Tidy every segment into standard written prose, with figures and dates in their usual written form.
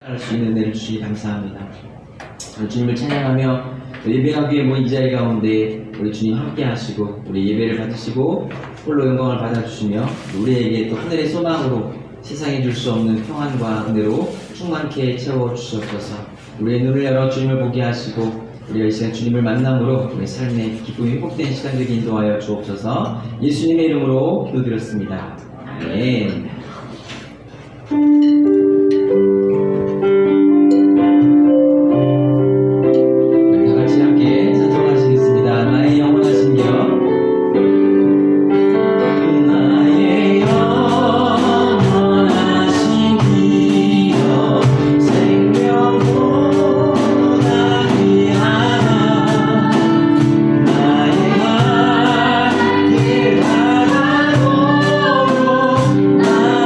할 수 있는 은혜를 주시니 감사합니다. 주님을 찬양하며 예배하기 위해 모인 이 자리 가운데 우리 주님 함께 하시고 우리 예배를 받으시고 홀로 영광을 받아주시며 우리에게 또 하늘의 소망으로 세상에 줄 수 없는 평안과 은혜로 충만케 채워주시옵소서. 우리의 눈을 열어 주님을 보게 하시고 우리가 이 시간 주님을 만남으로 우리 삶의 기쁨이 회복된 시간들이 인도하여 주옵소서. 예수님의 이름으로 기도드렸습니다. 아멘. 다 같이 함께 찬송하시겠습니다. 나의 영원하신 기업. 나의 영원하신 기업 생명보다 귀하다. 나의 길 바다로 나의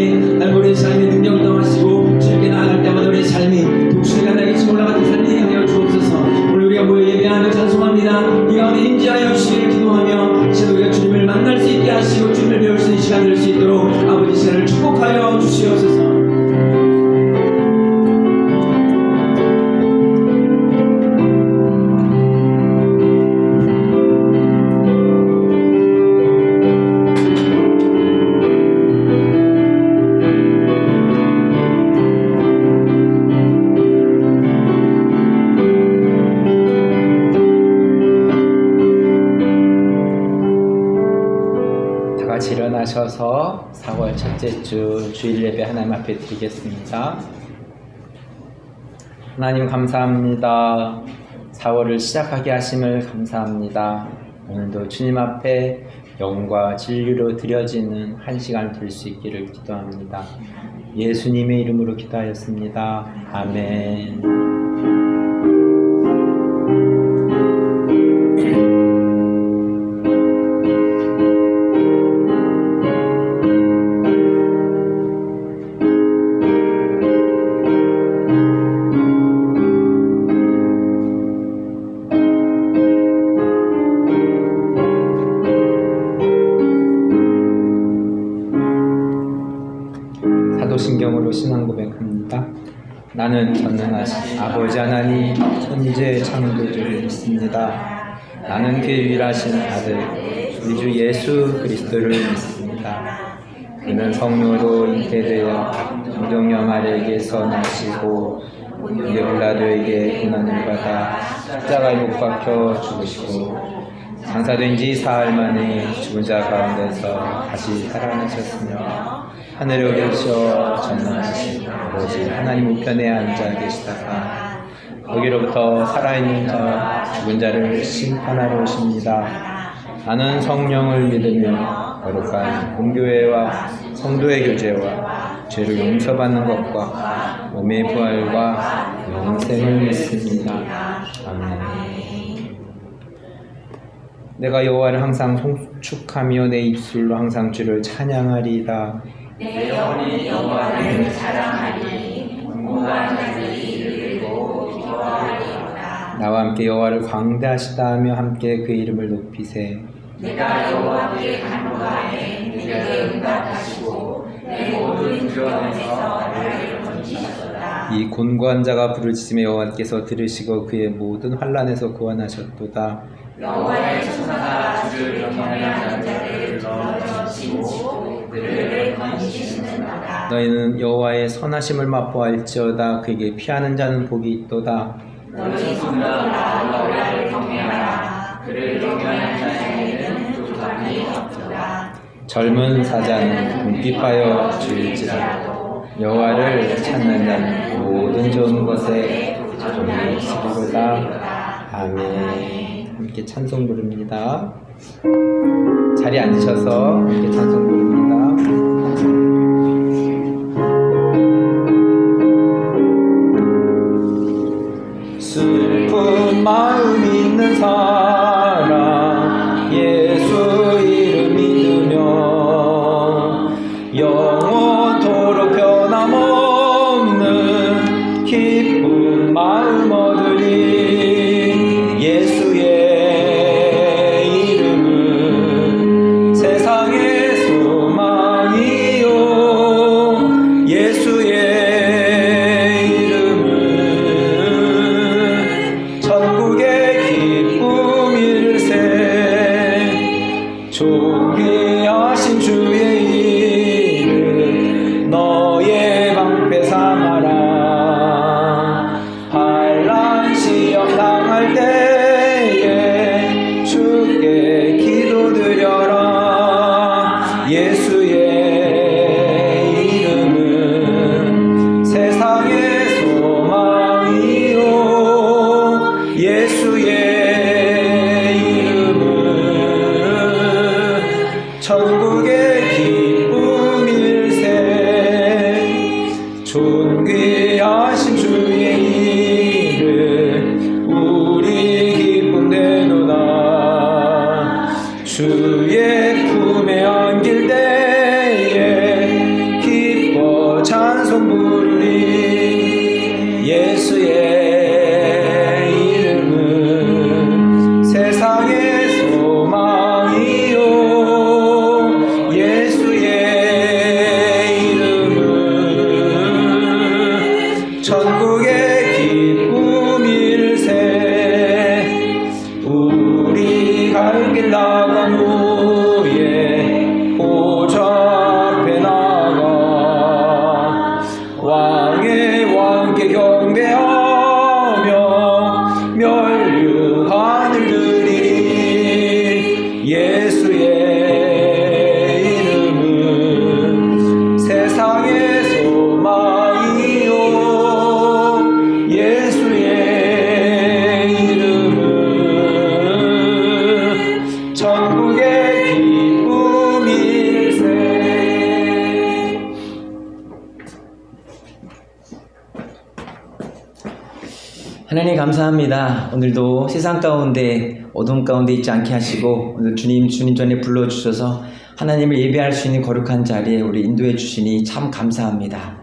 주님께 날 우리의 삶의 능력을 더하시고 주님께 나아갈 때마다 우리의 삶이 독수리가 날개치고 올라가는 삶이 되어 주옵소서. 오늘 우리가 모여 예배하며 찬송합니다. 이 가운데 임재하여 주시기를 기도하며 이제 우리가 주님을 만날 수 있게 하시고 주님을 배울 수 있는 시간 될 수 있도록 아버지 시간을 축복하여 주시옵소서. 일어나셔서 4월 첫째 주 주일 예배 하나님 앞에 드리겠습니다. 하나님 감사합니다. 4월을 시작하게 하심을 감사합니다. 오늘도 주님 앞에 영과 진리로 드려지는 한 시간 될 수 있기를 기도합니다. 예수님의 이름으로 기도하였습니다. 아멘. 사도신경으로 신앙 고백합니다. 나는 전능하신 아버지 하나님 천지의 창조주를 믿습니다. 나는 그 유일하신 아들 우리 주 예수 그리스도를 믿습니다. 그는 성령으로 잉태되어 성령 아래에게서 나시고 본디오 빌라도에게 고난을 받아 십자가에 못 박혀 죽으시고 장사된 지 사흘 만에 죽은 자 가운데서 다시 살아나셨으며 하늘에 오르셔 전능하신 아버지 하나님 우편에 앉아 계시다가 거기로부터 살아있는 자 죽은 자를 심판하러 오십니다. 나는 성령을 믿으며 거룩한 공교회와 성도의 교제와 죄를 용서받는 것과 몸의 부활과 영생을 믿습니다. 아멘. 내가 여호와를 항상 송축하며 내 입술로 항상 주를 찬양하리이다. 내 영혼이 여호와를 자랑하리. 공고한 자들이 이를 들고 기뻐하리로다. 나와 함께 여호와를 광대하시다 하며 함께 그 이름을 높이세. 내가 여호와께 간구하에 내게 응답하시고 내 모든 두려움에서 나를 건지셨도다. 이 곤고한 자가 부르짖음에 여호와께서 들으시고 그의 모든 환난에서 구원하셨도다. 여호와의 천사가 주를 경외하는 자를 불러주시고 그들을 건지시는도다. 너희는 여호와의 선하심을 맛보할지어다. 그에게 피하는 자는 복이 있도다. 너희 성도들아 여호와를 경외하라. 그를 경외하는 자에게는 부족함이 없도다. 젊은 사자는 궁핍하여 주일지라도 여호와를 찾는 자는 모든 좋은 것에 종이 있으리로다. 아멘. 함께 찬송 부릅니다. 자리에 앉으셔서 함께 찬송 부릅니다. 슬픈 마음 있는 사람 예수 이름 믿으며 영원토록 변함없는 기쁜 마음 얻으리. 예수의 이름은 세상의 소망이요 예수의 이름은 천국의 기쁨일세. 존귀하신 주의 이름 너의 방패 삼아라. 찬송 부르리. 예수의 이름은 세상의 소망이요. 예수의 이름은 천국의 기쁨일세. 우리 갈 길 나간 후에 보좌 앞에 나가 왕의 왕께 경배하며 멸류 하늘들이. 예수의 이름은 세상의 소망이요. 예수의 이름은 천국의 기쁨일세. 하나님 감사합니다. 오늘도 세상 가운데 어둠 가운데 있지 않게 하시고 오늘 주님 전에 불러주셔서 하나님을 예배할 수 있는 거룩한 자리에 우리 인도해 주시니 참 감사합니다.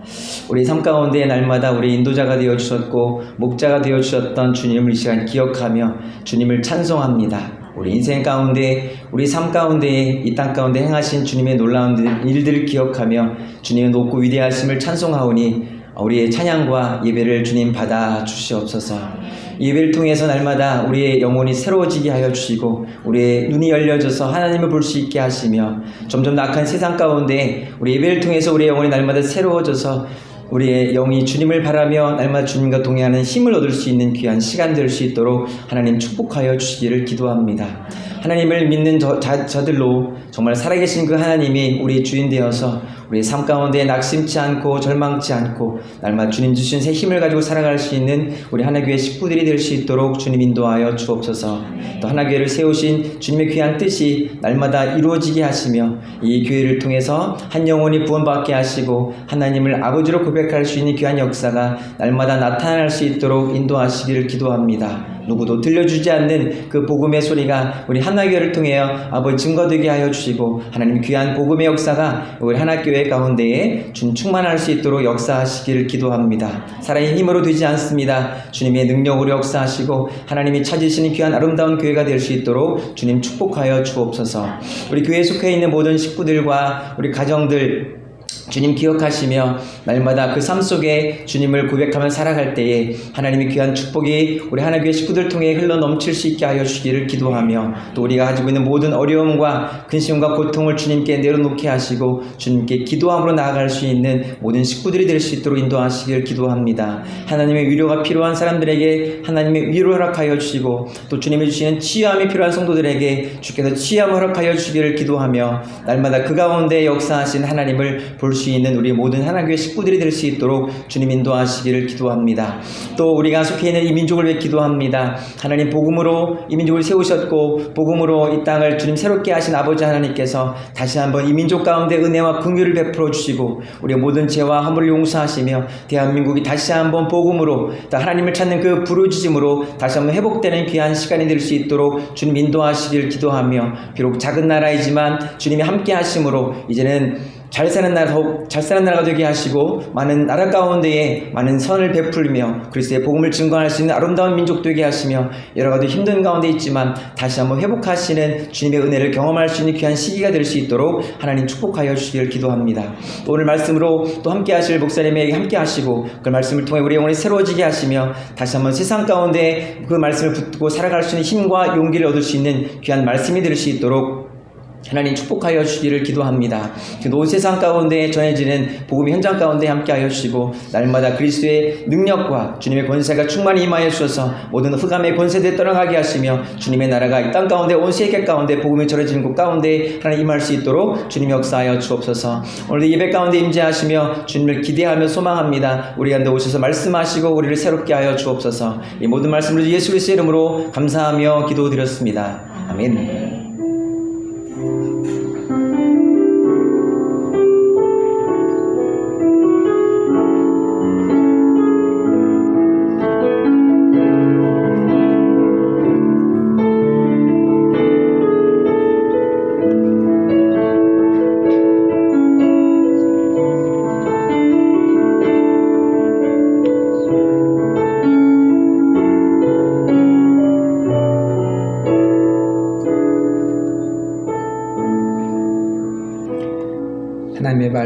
우리 삶 가운데 날마다 우리 인도자가 되어 주셨고 목자가 되어 주셨던 주님을 이 시간 기억하며 주님을 찬송합니다. 우리 인생 가운데 우리 삶 가운데 이 땅 가운데 행하신 주님의 놀라운 일들을 기억하며 주님의 높고 위대하심을 찬송하오니 우리의 찬양과 예배를 주님 받아 주시옵소서. 예배를 통해서 날마다 우리의 영혼이 새로워지게 하여 주시고 우리의 눈이 열려져서 하나님을 볼 수 있게 하시며 점점 악한 세상 가운데 우리 예배를 통해서 우리의 영혼이 날마다 새로워져서 우리의 영이 주님을 바라며 날마다 주님과 동행하는 힘을 얻을 수 있는 귀한 시간 될 수 있도록 하나님 축복하여 주시기를 기도합니다. 하나님을 믿는 자들로 정말 살아계신 그 하나님이 우리 주인 되어서 우리의 삶 가운데 낙심치 않고 절망치 않고 날마다 주님 주신 새 힘을 가지고 살아갈 수 있는 우리 하나교회 식구들이 될 수 있도록 주님 인도하여 주옵소서. 또 하나교회를 세우신 주님의 귀한 뜻이 날마다 이루어지게 하시며 이 교회를 통해서 한 영혼이 구원받게 하시고 하나님을 아버지로 고백할 수 있는 귀한 역사가 날마다 나타날 수 있도록 인도하시기를 기도합니다. 누구도 들려주지 않는 그 복음의 소리가 우리 하나교회를 통해 아버지 증거되게 하여 주시고 하나님 귀한 복음의 역사가 우리 하나교회 가운데에 주님 충만할 수 있도록 역사하시기를 기도합니다. 사람의 힘으로 되지 않습니다. 주님의 능력으로 역사하시고 하나님이 찾으시는 귀한 아름다운 교회가 될 수 있도록 주님 축복하여 주옵소서. 우리 교회에 속해 있는 모든 식구들과 우리 가정들 주님 기억하시며 날마다 그 삶 속에 주님을 고백하며 살아갈 때에 하나님의 귀한 축복이 우리 하나교회 식구들 통해 흘러 넘칠 수 있게 하여 주시기를 기도하며 또 우리가 가지고 있는 모든 어려움과 근심과 고통을 주님께 내려놓게 하시고 주님께 기도함으로 나아갈 수 있는 모든 식구들이 될 수 있도록 인도하시기를 기도합니다. 하나님의 위로가 필요한 사람들에게 하나님의 위로 허락하여 주시고 또 주님이 주시는 치유함이 필요한 성도들에게 주께서 치유함을 허락하여 주시기를 기도하며 날마다 그 가운데 역사하신 하나님을 볼 수 있는 우리 모든 하나교회 식구들이 될 수 있도록 주님 인도하시기를 기도합니다. 또 우리가 속해 있는 이 민족을 위해 기도합니다. 하나님 복음으로 이 민족을 세우셨고 복음으로 이 땅을 주님 새롭게 하신 아버지 하나님께서 다시 한번 이 민족 가운데 은혜와 긍휼을 베풀어 주시고 우리의 모든 죄와 허물을 용서하시며 대한민국이 다시 한번 복음으로 하나님을 찾는 그 부르짖음으로 다시 한번 회복되는 귀한 시간이 될 수 있도록 주님 인도하시기를 기도하며 비록 작은 나라이지만 주님이 함께 하심으로 이제는 잘 사는 나라가 되게 하시고 많은 나라 가운데에 많은 선을 베풀며 그리스도의 복음을 증거할 수 있는 아름다운 민족 되게 하시며 여러 가지 힘든 가운데 있지만 다시 한번 회복하시는 주님의 은혜를 경험할 수 있는 귀한 시기가 될 수 있도록 하나님 축복하여 주시기를 기도합니다. 오늘 말씀으로 또 함께 하실 목사님에게 함께 하시고 그 말씀을 통해 우리 영혼이 새로워지게 하시며 다시 한번 세상 가운데 그 말씀을 붙들고 살아갈 수 있는 힘과 용기를 얻을 수 있는 귀한 말씀이 될 수 있도록 하나님 축복하여 주시기를 기도합니다. 온 세상 가운데 전해지는 복음의 현장 가운데 함께하여 주시고 날마다 그리스도의 능력과 주님의 권세가 충만히 임하여 주셔서 모든 흑암의 권세들을 떠나가게 하시며 주님의 나라가 이 땅 가운데 온 세계 가운데 복음이 전해지는 곳 가운데 하나님 임할 수 있도록 주님 역사하여 주옵소서. 오늘도 예배 가운데 임재하시며 주님을 기대하며 소망합니다. 우리 가운데 오셔서 말씀하시고 우리를 새롭게 하여 주옵소서. 이 모든 말씀을 예수 그리스도의 이름으로 감사하며 기도드렸습니다. 아멘.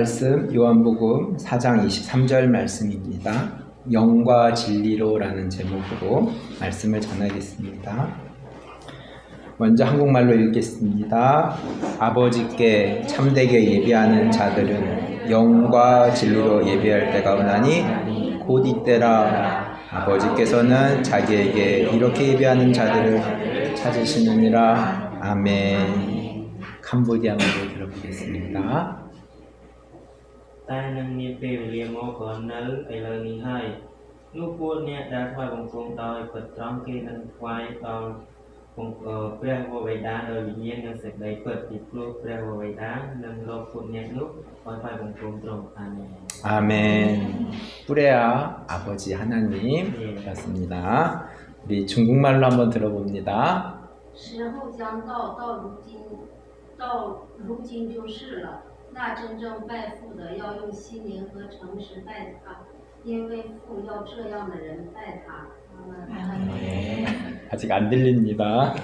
말씀 요한복음 4장 23절 말씀입니다. 영과 진리로라는 제목으로 말씀을 전하겠습니다. 먼저 한국말로 읽겠습니다. 아버지께 참되게 예배하는 자들은 영과 진리로 예배할 때가 오나니 곧 이때라. 아버지께서는 자기에게 이렇게 예배하는 자들을 찾으시느니라. 아멘. 캄보디아말로 들어보겠습니다. តែនឹងនាពេលវេលាមកក៏នៅឥឡូវនេះហើយនោះពួកអ្នកដែលថ្វាយបង្គំដោយពិតត្រង់គេនឹងថ្វាយដល់ព្រះវរបិតាដោយវិញ្ញាណនិងសេចក្តីពិតពីព្រោះព្រះវរបិតានឹងលោកពួកអ្នកនោះឲ្យថ្វាយបង្គំទ្រង់អាមែន 아멘. 뿌레아 아버지 하나님이었습니다. 우리 중국말로 한번 들어봅니다. 时候将到如今就是了。那真正拜父的要用心灵和诚实拜他，因为父要这样的人拜他。 아직 안 들립니다.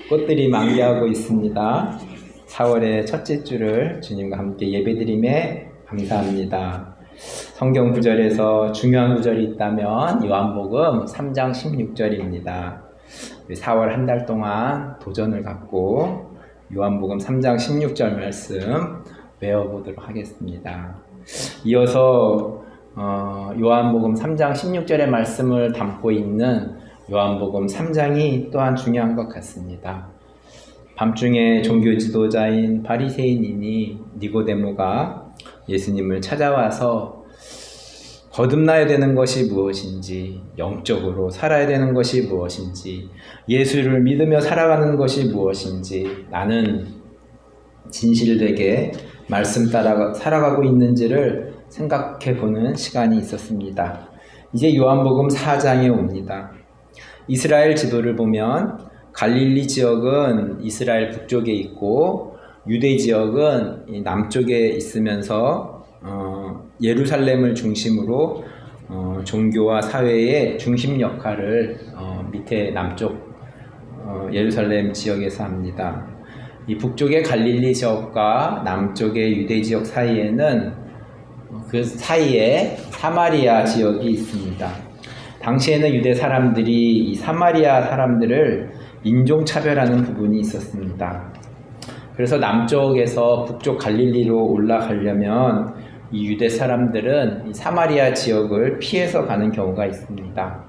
꽃들이 만개하고 있습니다. 4월의 첫째 주를 주님과 함께 예배드림에 감사합니다. 성경 구절에서 중요한 구절이 있다면 요한복음 3장 16절입니다. 4월 한 달 동안 도전을 갖고 요한복음 3장 16절 말씀 외워보도록 하겠습니다. 이어서 요한복음 3장 16절의 말씀을 담고 있는 요한복음 3장이 또한 중요한 것 같습니다. 밤중에 종교 지도자인 바리새인이니 니고데모가 예수님을 찾아와서 거듭나야 되는 것이 무엇인지, 영적으로 살아야 되는 것이 무엇인지, 예수를 믿으며 살아가는 것이 무엇인지, 나는 진실되게 말씀 따라 살아가고 있는지를 생각해 보는 시간이 있었습니다. 이제 요한복음 4장에 옵니다. 이스라엘 지도를 보면 갈릴리 지역은 이스라엘 북쪽에 있고 유대 지역은 남쪽에 있으면서 예루살렘을 중심으로 종교와 사회의 중심 역할을 밑에 남쪽 예루살렘 지역에서 합니다. 이 북쪽의 갈릴리 지역과 남쪽의 유대 지역 사이에는 그 사이에 사마리아 지역이 있습니다. 당시에는 유대 사람들이 이 사마리아 사람들을 인종차별하는 부분이 있었습니다. 그래서 남쪽에서 북쪽 갈릴리로 올라가려면 이 유대 사람들은 이 사마리아 지역을 피해서 가는 경우가 있습니다.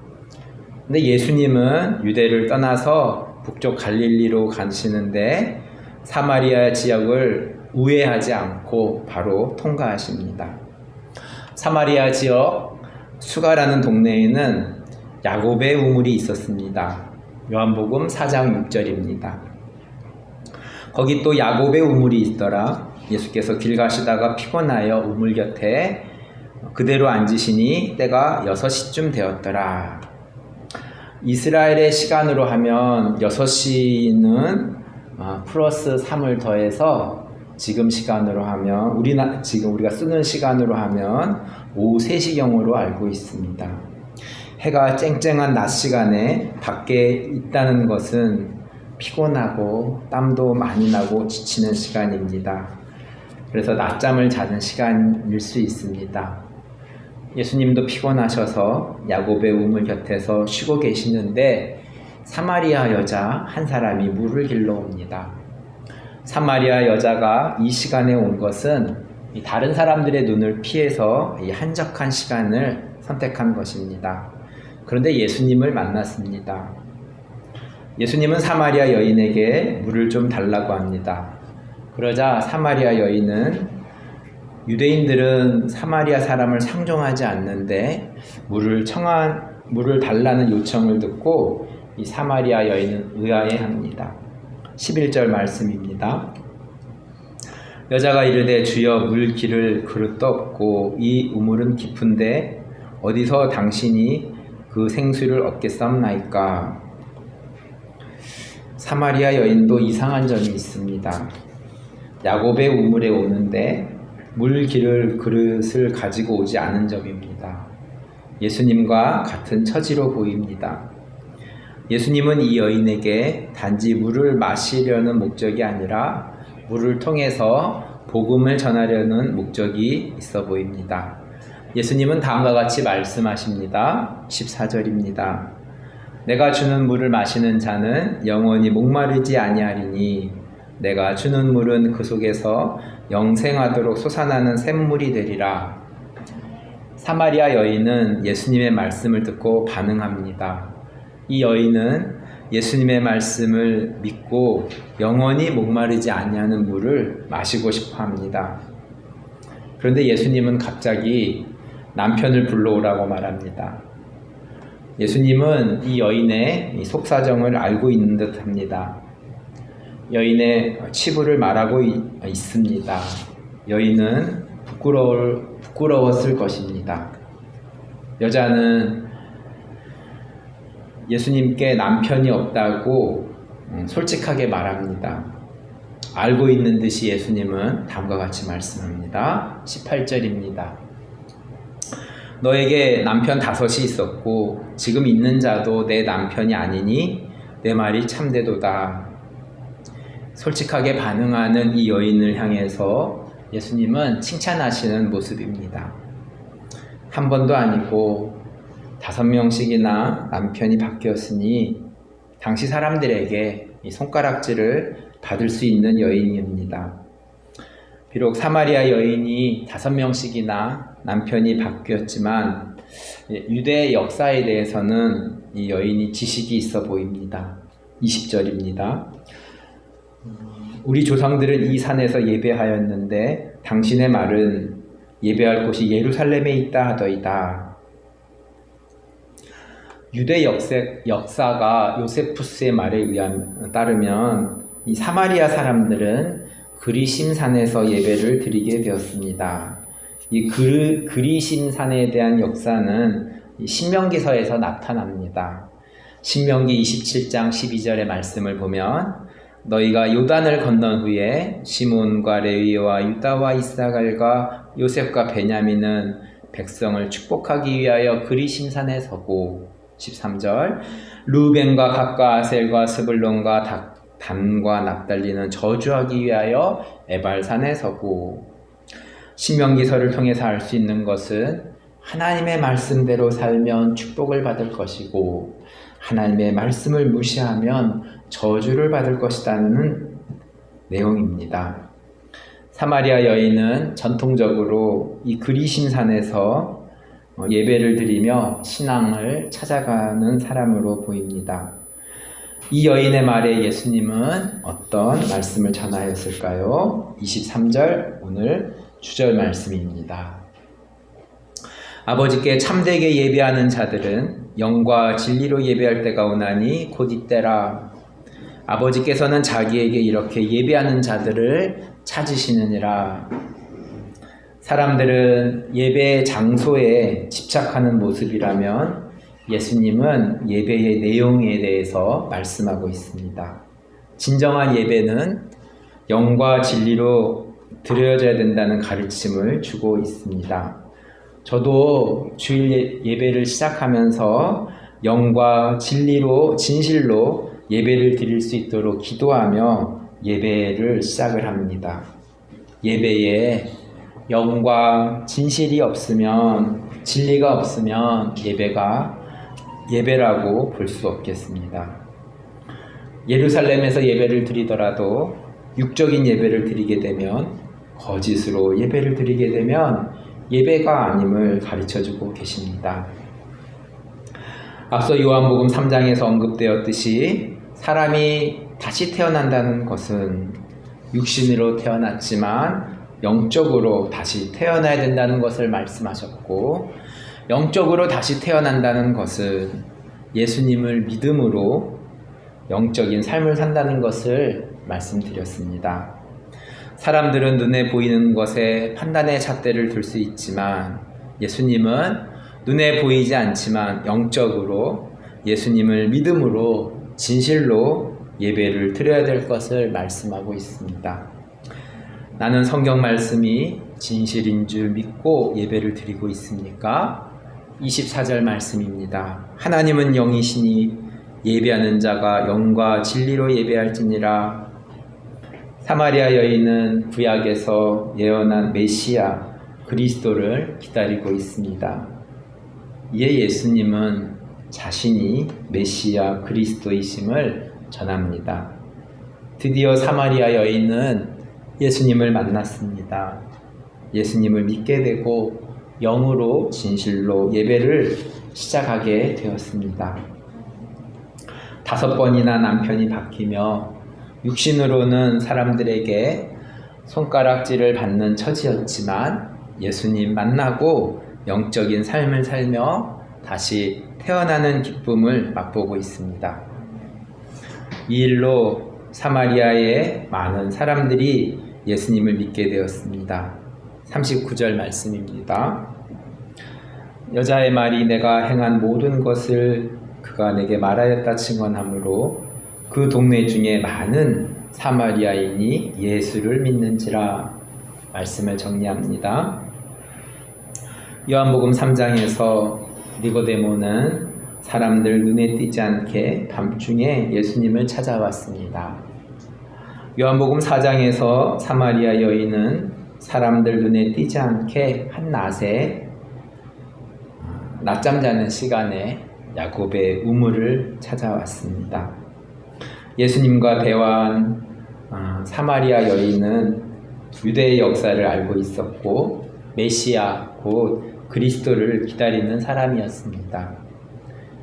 근데 예수님은 유대를 떠나서 북쪽 갈릴리로 가시는데 사마리아 지역을 우회하지 않고 바로 통과하십니다. 사마리아 지역 수가라는 동네에는 야곱의 우물이 있었습니다. 요한복음 4장 6절입니다. 거기 또 야곱의 우물이 있더라. 예수께서 길 가시다가 피곤하여 우물 곁에 그대로 앉으시니 때가 6시쯤 되었더라. 이스라엘의 시간으로 하면 6시는 플러스 3을 더해서 지금 시간으로 하면 지금 우리가 쓰는 시간으로 하면 오후 3시경으로 알고 있습니다. 해가 쨍쨍한 낮 시간에 밖에 있다는 것은 피곤하고 땀도 많이 나고 지치는 시간입니다. 그래서 낮잠을 자는 시간일 수 있습니다. 예수님도 피곤하셔서 야곱의 우물 곁에서 쉬고 계시는데 사마리아 여자 한 사람이 물을 길러 옵니다. 사마리아 여자가 이 시간에 온 것은 다른 사람들의 눈을 피해서 이 한적한 시간을 선택한 것입니다. 그런데 예수님을 만났습니다. 예수님은 사마리아 여인에게 물을 좀 달라고 합니다. 그러자 사마리아 여인은 유대인들은 사마리아 사람을 상종하지 않는데 물을 달라는 요청을 듣고 이 사마리아 여인은 의아해합니다. 11절 말씀입니다. 여자가 이르되 주여 물 기를 그릇도 없고 이 우물은 깊은데 어디서 당신이 그 생수를 얻겠사옵나이까. 사마리아 여인도 이상한 점이 있습니다. 야곱의 우물에 오는데 물 기를 그릇을 가지고 오지 않은 점입니다. 예수님과 같은 처지로 보입니다. 예수님은 이 여인에게 단지 물을 마시려는 목적이 아니라 물을 통해서 복음을 전하려는 목적이 있어 보입니다. 예수님은 다음과 같이 말씀하십니다. 14절입니다. 내가 주는 물을 마시는 자는 영원히 목마르지 아니하리니 내가 주는 물은 그 속에서 영생하도록 솟아나는 샘물이 되리라. 사마리아 여인은 예수님의 말씀을 듣고 반응합니다. 이 여인은 예수님의 말씀을 믿고 영원히 목마르지 아니하는 물을 마시고 싶어 합니다. 그런데 예수님은 갑자기 남편을 불러오라고 말합니다. 예수님은 이 여인의 속사정을 알고 있는 듯 합니다. 여인의 치부를 말하고 있습니다. 여인은 부끄러웠을 것입니다. 여자는 예수님께 남편이 없다고 솔직하게 말합니다. 알고 있는 듯이 예수님은 다음과 같이 말씀합니다. 18절입니다. 너에게 남편 5이 있었고 지금 있는 자도 내 남편이 아니니 내 말이 참되도다. 솔직하게 반응하는 이 여인을 향해서 예수님은 칭찬하시는 모습입니다. 한 번도 아니고 5명씩이나 남편이 바뀌었으니 당시 사람들에게 이 손가락질을 받을 수 있는 여인입니다. 비록 사마리아 여인이 5명씩이나 남편이 바뀌었지만 유대 역사에 대해서는 이 여인이 지식이 있어 보입니다. 20절입니다. 우리 조상들은 이 산에서 예배하였는데 당신의 말은 예배할 곳이 예루살렘에 있다 하더이다. 유대 역사가 요세푸스의 말에 따르면 이 사마리아 사람들은 그리심산에서 예배를 드리게 되었습니다. 이 그리심산에 대한 역사는 신명기서에서 나타납니다. 신명기 27장 12절의 말씀을 보면 너희가 요단을 건넌 후에 시몬과 레위와 유다와 이사갈과 요셉과 베냐민은 백성을 축복하기 위하여 그리심산에 서고 13절 루벤과 갓과 아셀과 스불론과 단과 납달리는 저주하기 위하여 에발산에 서고 신명기서를 통해서 알 수 있는 것은 하나님의 말씀대로 살면 축복을 받을 것이고 하나님의 말씀을 무시하면 저주를 받을 것이라는 내용입니다. 사마리아 여인은 전통적으로 이 그리심산에서 예배를 드리며 신앙을 찾아가는 사람으로 보입니다. 이 여인의 말에 예수님은 어떤 말씀을 전하였을까요? 23절 오늘 주절 말씀입니다. 아버지께 참되게 예배하는 자들은 영과 진리로 예배할 때가 오나니 곧 이때라. 아버지께서는 자기에게 이렇게 예배하는 자들을 찾으시느니라. 사람들은 예배 장소에 집착하는 모습이라면 예수님은 예배의 내용에 대해서 말씀하고 있습니다. 진정한 예배는 영과 진리로 드려져야 된다는 가르침을 주고 있습니다. 저도 주일 예배를 시작하면서 영과 진리로 진실로 예배를 드릴 수 있도록 기도하며 예배를 시작을 합니다. 예배에 영과 진실이 없으면 진리가 없으면 예배라고 볼 수 없겠습니다. 예루살렘에서 예배를 드리더라도 육적인 예배를 드리게 되면 거짓으로 예배를 드리게 되면 예배가 아님을 가르쳐주고 계십니다. 앞서 요한복음 3장에서 언급되었듯이 사람이 다시 태어난다는 것은 육신으로 태어났지만 영적으로 다시 태어나야 된다는 것을 말씀하셨고 영적으로 다시 태어난다는 것은 예수님을 믿음으로 영적인 삶을 산다는 것을 말씀드렸습니다. 사람들은 눈에 보이는 것에 판단의 잣대를 둘 수 있지만 예수님은 눈에 보이지 않지만 영적으로 예수님을 믿음으로 진실로 예배를 드려야 될 것을 말씀하고 있습니다. 나는 성경 말씀이 진실인 줄 믿고 예배를 드리고 있습니까? 24절 말씀입니다. 하나님은 영이시니 예배하는 자가 영과 진리로 예배할지니라. 사마리아 여인은 구약에서 예언한 메시아 그리스도를 기다리고 있습니다. 이에 예수님은 자신이 메시아 그리스도이심을 전합니다. 드디어 사마리아 여인은 예수님을 만났습니다. 예수님을 믿게 되고 영으로 진실로 예배를 시작하게 되었습니다. 5번이나 남편이 바뀌며 육신으로는 사람들에게 손가락질을 받는 처지였지만 예수님 만나고 영적인 삶을 살며 다시 태어나는 기쁨을 맛보고 있습니다. 이 일로 사마리아의 많은 사람들이 예수님을 믿게 되었습니다. 39절 말씀입니다. 여자의 말이 내가 행한 모든 것을 그가 내게 말하였다 증언하므로 그 동네 중에 많은 사마리아인이 예수를 믿는지라. 말씀을 정리합니다. 요한복음 3장에서 니고데모는 사람들 눈에 띄지 않게 밤중에 예수님을 찾아왔습니다. 요한복음 4장에서 사마리아 여인은 사람들 눈에 띄지 않게 한낮에 낮잠 자는 시간에 야곱의 우물을 찾아왔습니다. 예수님과 대화한 사마리아 여인은 유대의 역사를 알고 있었고 메시아 곧 그리스도를 기다리는 사람이었습니다.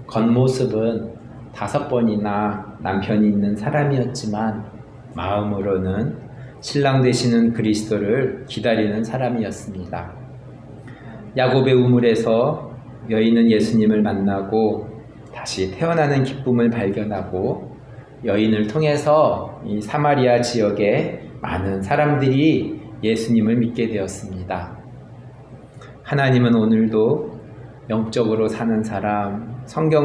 겉모습은 5번이나 남편이 있는 사람이었지만 마음으로는 신랑 되시는 그리스도를 기다리는 사람이었습니다. 야곱의 우물에서 여인은 예수님을 만나고 다시 태어나는 기쁨을 발견하고 여인을 통해서 이 사마리아 지역에 많은 사람들이 예수님을 믿게 되었습니다. 하나님은 오늘도 영적으로 사는 사람, 성경